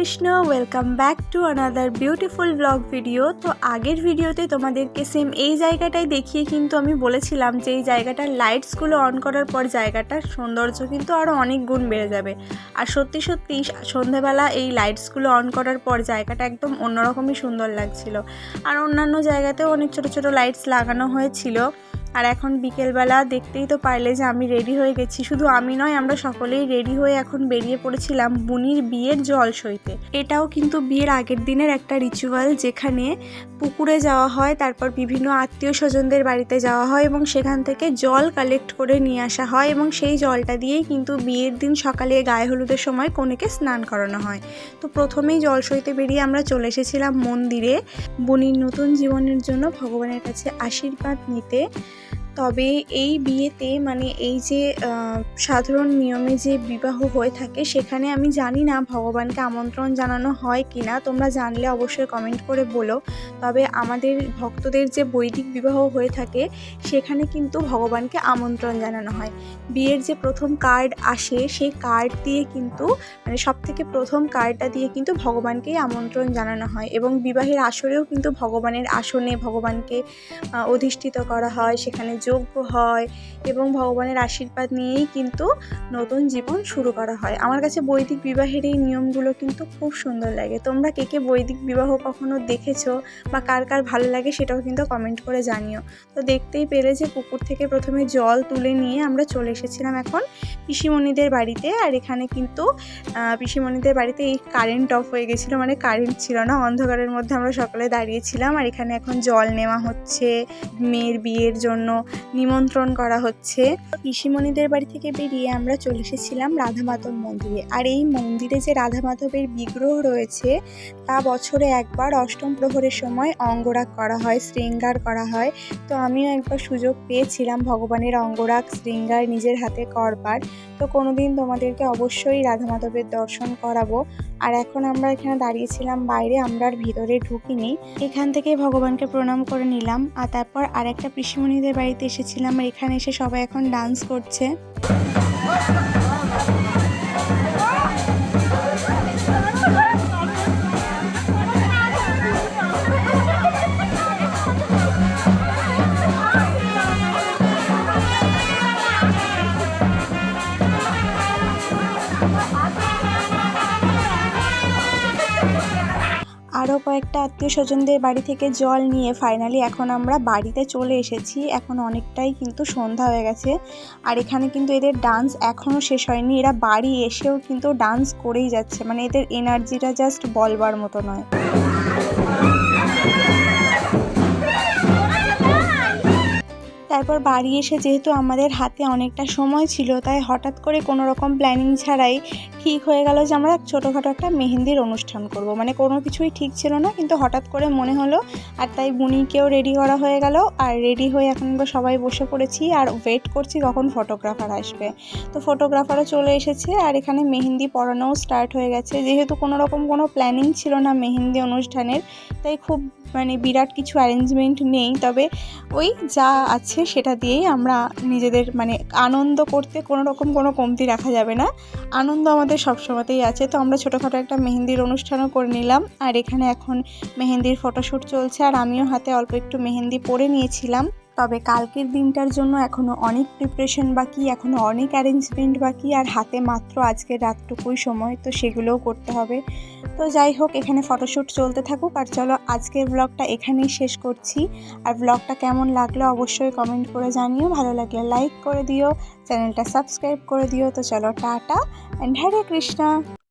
Krishna, welcome back to another beautiful blog video. তো আগের ভিডিওতে তোমাদেরকে সেম এই জায়গাটাই দেখিয়ে কিন্তু আমি বলেছিলাম যে এই জায়গাটার লাইটসগুলো অন করার পর জায়গাটার সৌন্দর্য কিন্তু আরও অনেক গুণ বেড়ে যাবে। আর সত্যি সত্যি সন্ধেবেলা এই লাইটসগুলো অন করার পর জায়গাটা একদম অন্যরকমই সুন্দর লাগছিল। আর অন্যান্য জায়গাতেও অনেক ছোট ছোট লাইটস লাগানো হয়েছিল। আর এখন বিকেলবেলা দেখতেই তো পারলে যে আমি রেডি হয়ে গেছি। শুধু আমি নয়, আমরা সকলেই রেডি হয়ে এখন বেরিয়ে পড়েছিলাম বুনির বিয়ের জল সইতে। এটাও কিন্তু বিয়ের আগের দিনের একটা রিচুয়াল, যেখানে পুকুরে যাওয়া হয়, তারপর বিভিন্ন আত্মীয় স্বজনদের বাড়িতে যাওয়া হয় এবং সেখান থেকে জল কালেক্ট করে নিয়ে আসা হয় এবং সেই জলটা দিয়েই কিন্তু বিয়ের দিন সকালে গায়ে হলুদের সময় কনেকে স্নান করানো হয়। তো প্রথমেই জল সইতে বেরিয়ে আমরা চলে এসেছিলাম মন্দিরে বুনির নতুন জীবনের জন্য ভগবানের কাছে আশীর্বাদ নিতে। তবে এই বিয়েতে মানে এই যে সাধারণ নিয়মে যে বিবাহ হয়ে থাকে, সেখানে আমি জানি না ভগবানকে আমন্ত্রণ জানানো হয় কি না, তোমরা জানলে অবশ্যই কমেন্ট করে বলো। তবে আমাদের ভক্তদের যে বৈদিক বিবাহ হয়ে থাকে সেখানে কিন্তু ভগবানকে আমন্ত্রণ জানানো হয়। বিয়ের যে প্রথম কার্ড আসে সেই কার্ড দিয়ে কিন্তু মানে সব থেকে প্রথম কার্ডটা দিয়ে কিন্তু ভগবানকেই আমন্ত্রণ জানানো হয় এবং বিবাহের আসরেও কিন্তু ভগবানের আসনে ভগবানকে অধিষ্ঠিত করা হয়, সেখানে যজ্ঞ হয় এবং ভগবানের আশীর্বাদ নিয়েই কিন্তু নতুন জীবন শুরু করা হয়। আমার কাছে বৈদিক বিবাহের এই নিয়মগুলো কিন্তু খুব সুন্দর লাগে। তোমরা কে কে বৈদিক বিবাহ কখনো দেখেছো বা কার কার ভালো লাগে সেটাও কিন্তু কমেন্ট করে জানিও। তো দেখতেই পেলে যে পুকুর থেকে প্রথমে জল তুলে নিয়ে আমরা চলে এসেছিলাম এখন পিসিমণিদের বাড়িতে। আর এখানে কিন্তু পিসিমণিদের বাড়িতে এই কারেন্ট অফ হয়ে গেছিলো, মানে কারেন্ট ছিল না, অন্ধকারের মধ্যে আমরা সকলে দাঁড়িয়েছিলাম। আর এখানে এখন জল নেওয়া হচ্ছে, মেয়ের বিয়ের জন্য নিমন্ত্রণ করা হচ্ছে। পিসিমণিদের বাড়ি থেকে বেরিয়ে আমরা চলে এসেছিলাম রাধা মাধব মন্দিরে। আর এই মন্দিরে যে রাধা মাধবের বিগ্রহ রয়েছে তা বছরে একবার অষ্টম প্রহরের সময় অঙ্গরাগ করা হয়, শৃঙ্গার করা হয়। তো আমিও একবার সুযোগ পেয়েছিলাম ভগবানের অঙ্গরাগ শৃঙ্গার নিজের হাতে করবার। তো কোনোদিন তোমাদেরকে অবশ্যই রাধা মাধবের দর্শন করাবো। আর এখন আমরা এখানে দাঁড়িয়েছিলাম বাইরে, আমরা আর ভিতরে ঢুকিনি। এখান থেকে ভগবানকে প্রণাম করে নিলাম। আর তারপর আরেকটা পিসিমণিদের বাড়িতে এসেছিলাম। আর এখানে এসে সবাই এখন ডান্স করছে। আরও কয়েকটা আত্মীয় স্বজনদের বাড়ি থেকে জল নিয়ে ফাইনালি এখন আমরা বাড়িতে চলে এসেছি। এখন অনেকটাই কিন্তু সন্ধ্যা হয়ে গেছে। আর এখানে কিন্তু এদের ডান্স এখনও শেষ হয়নি, এরা বাড়ি এসেও কিন্তু ডান্স করেই যাচ্ছে, মানে এদের এনার্জিটা জাস্ট বলবার মতো নয়। তারপর বাড়ি এসে যেহেতু আমাদের হাতে অনেকটা সময় ছিল, তাই হঠাৎ করে কোনো রকম প্ল্যানিং ছাড়াই ঠিক হয়ে গেল যে আমরা ছোটোখাটো একটা মেহেন্দির অনুষ্ঠান করব। মানে কোনো কিছুই ঠিক ছিল না, কিন্তু হঠাৎ করে মনে হলো। আর তাই বুনিকেও রেডি করা হয়ে গেল। আর রেডি হয়ে এখন আমরা সবাই বসে পড়েছি আর ওয়েট করছি কখন ফটোগ্রাফার আসবে। তো ফটোগ্রাফারও চলে এসেছে আর এখানে মেহেন্দি পরানোও স্টার্ট হয়ে গেছে। যেহেতু কোনো রকম কোনো প্ল্যানিং ছিল না মেহেন্দি অনুষ্ঠানের, তাই খুব মানে বিরাট কিছু অ্যারেঞ্জমেন্ট নেই। তবে ওই যা আছে সেটা দিয়েই আমরা নিজেদের মানে আনন্দ করতে কোনো রকম কোনো কমতি রাখা যাবে না, আনন্দ আমাদের সবসময়তেই আছে। তো আমরা ছোটোখাটো একটা মেহেন্দির অনুষ্ঠানও করে নিলাম। আর এখানে এখন মেহেন্দির ফটোশ্যুট চলছে আর আমিও হাতে অল্প একটু মেহেন্দি পরে নিয়েছিলাম। তবে কালকের দিনটার জন্য এখনও অনেক প্রিপারেশন বাকি, এখনও অনেক অ্যারেঞ্জমেন্ট বাকি, আর হাতে মাত্র আজকের রাতটুকুই সময়, তো সেগুলোও করতে হবে। তো যাই হোক, এখানে ফটোশ্যুট চলতে থাকুক। আর চলো আজকের ব্লগটা এখানেই শেষ করছি। আর ব্লগটা কেমন লাগলো অবশ্যই কমেন্ট করে জানিও, ভালো লাগলে লাইক করে দিও, চ্যানেলটা সাবস্ক্রাইব করে দিও। তো চলো টাটা অ্যান্ড হরে কৃষ্ণা।